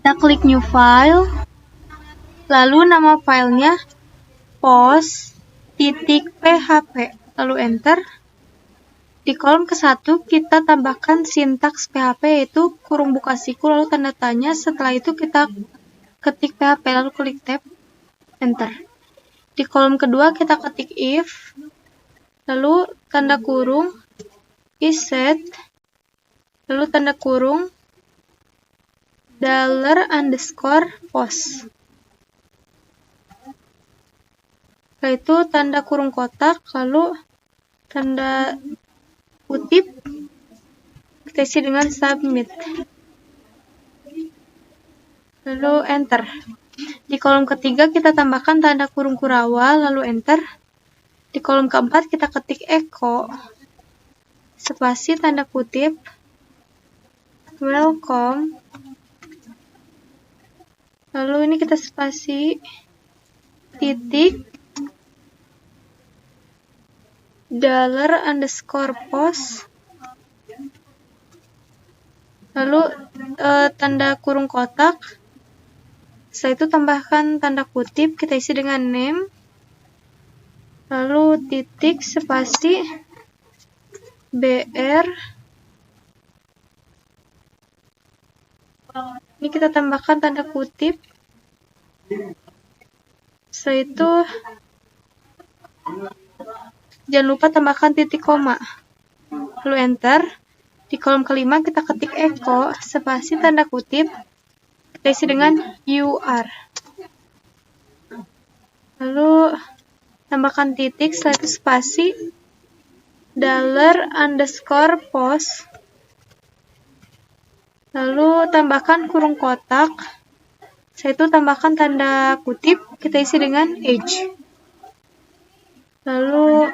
Kita klik new file, lalu nama filenya post.php, lalu enter. Di kolom ke-1 kita tambahkan sintaks PHP, yaitu kurung buka siku lalu tanda tanya. Setelah itu kita ketik PHP lalu klik tab, enter. Di kolom kedua kita ketik if, lalu tanda kurung isSet, lalu tanda kurung $_post. Setelah itu tanda kurung kotak, lalu tanda kutip, kita isi dengan submit. Lalu enter. Di kolom ketiga kita tambahkan tanda kurung Kurawal, lalu enter. Di kolom keempat kita ketik echo, spasi tanda kutip, welcome. Lalu ini kita spasi, titik, $_post. Lalu tanda kurung kotak. Setelah itu tambahkan tanda kutip, kita isi dengan name. Lalu titik, spasi, BR. Ini kita tambahkan tanda kutip. Setelah itu jangan lupa tambahkan titik koma. Lalu enter. Di kolom kelima kita ketik echo, spasi tanda kutip, kita isi dengan UR. Lalu tambahkan titik, setelah itu spasi, $_post. Lalu tambahkan kurung kotak. Setelah itu tambahkan tanda kutip, kita isi dengan age. Lalu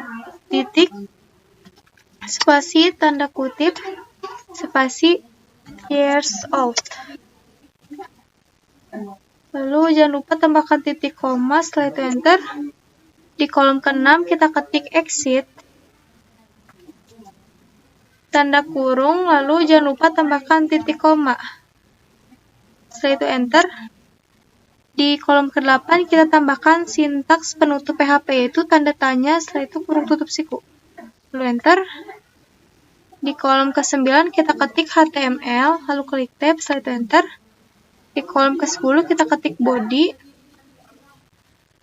titik, spasi tanda kutip, spasi years old. Lalu jangan lupa tambahkan titik koma, setelah itu enter. Di kolom ke-6 kita ketik exit, tanda kurung, lalu jangan lupa tambahkan titik koma. Setelah itu enter. Di kolom ke-8 kita tambahkan sintaks penutup PHP, yaitu tanda tanya, setelah itu kurung tutup siku. Lalu enter. Di kolom ke-9 kita ketik HTML, lalu klik tab, setelah itu enter. Di kolom ke-10 kita ketik body.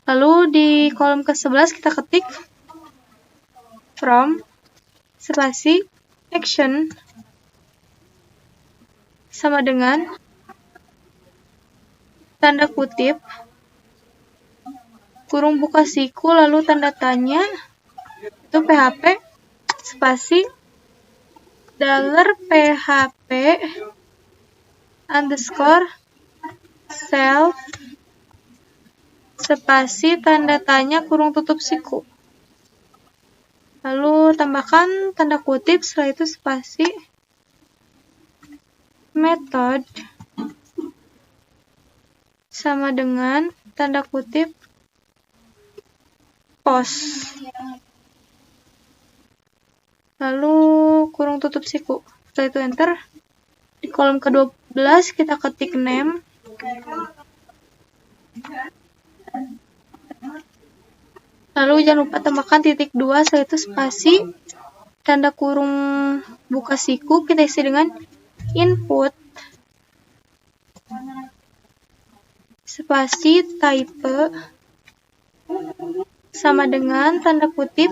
Lalu di kolom ke-11 kita ketik from, spasi, action, sama dengan tanda kutip, kurung buka siku, lalu tanda tanya, itu PHP, spasi, $_PHP _self, spasi tanda tanya kurung tutup siku. Lalu tambahkan tanda kutip, setelah itu spasi, method, sama dengan tanda kutip, post. Lalu kurung tutup siku. Setelah itu enter. Di kolom ke-12 kita ketik name. Lalu jangan lupa tambahkan titik 2, setelah itu spasi, tanda kurung buka siku, kita isi dengan input, spasi type, sama dengan tanda kutip,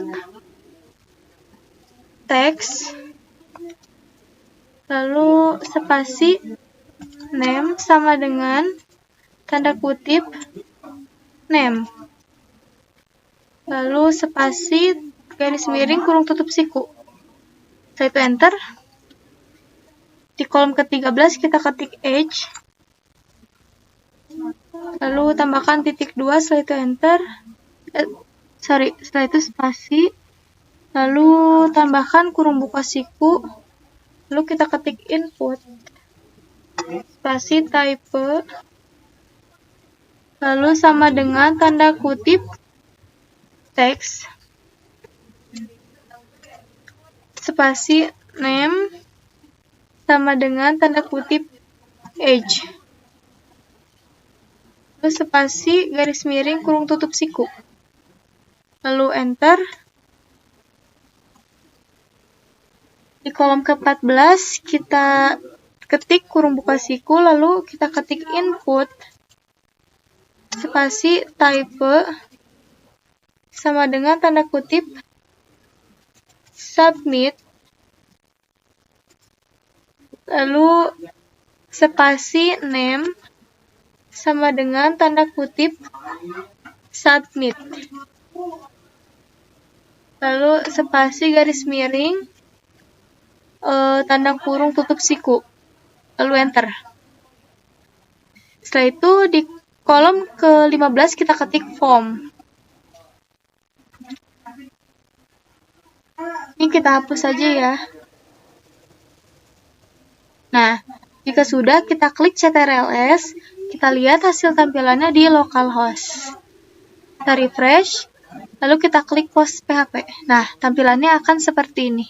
teks, lalu spasi, name, sama dengan tanda kutip, name. Lalu spasi, garis miring, kurung tutup siku. Setelah itu enter. Di kolom ke-13 kita ketik age. Lalu tambahkan titik 2, setelah itu enter. Setelah itu spasi. Lalu tambahkan kurung buka siku. Lalu kita ketik input. Spasi type. Lalu sama dengan tanda kutip, teks, spasi, name, sama dengan tanda kutip, age. lalu spasi garis miring kurung tutup siku, lalu enter. Di kolom ke-14 kita ketik kurung buka siku, lalu kita ketik input spasi type sama dengan tanda kutip submit, lalu spasi name sama dengan tanda kutip submit, lalu spasi garis miring tanda kurung tutup siku, lalu enter. Setelah itu di kolom ke-15 kita ketik form. Ini kita hapus saja ya. Nah, jika sudah kita klik ctrls, kita lihat hasil tampilannya di localhost. Kita refresh, lalu kita klik post PHP. Nah, tampilannya akan seperti ini.